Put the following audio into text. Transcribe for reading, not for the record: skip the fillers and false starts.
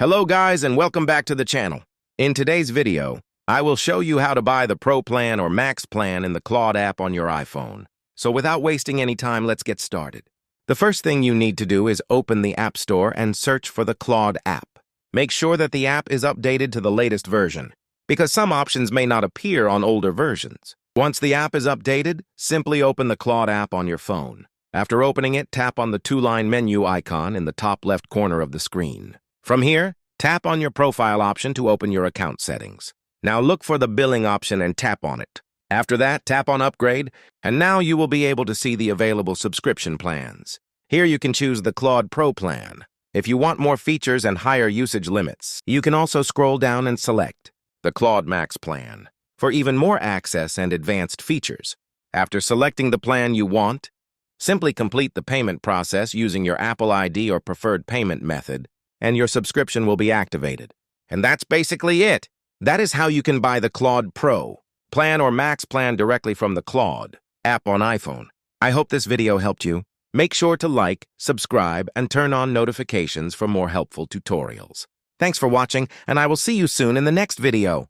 Hello guys and welcome back to the channel. In today's video, I will show you how to buy the Pro Plan or Max Plan in the Claude app on your iPhone. So without wasting any time, let's get started. The first thing you need to do is open the App Store and search for the Claude app. Make sure that the app is updated to the latest version, because some options may not appear on older versions. Once the app is updated, simply open the Claude app on your phone. After opening it, tap on the two-line menu icon in the top left corner of the screen. From here, tap on your profile option to open your account settings. Now look for the billing option and tap on it. After that, tap on Upgrade, and now you will be able to see the available subscription plans. Here you can choose the Claude Pro Plan. If you want more features and higher usage limits, you can also scroll down and select the Claude Max Plan for even more access and advanced features. After selecting the plan you want, simply complete the payment process using your Apple ID or preferred payment method, and your subscription will be activated. And that's basically it. That is how you can buy the Claude Pro Plan or Max Plan directly from the Claude app on iPhone. I hope this video helped you. Make sure to like, subscribe, and turn on notifications for more helpful tutorials. Thanks for watching, and I will see you soon in the next video.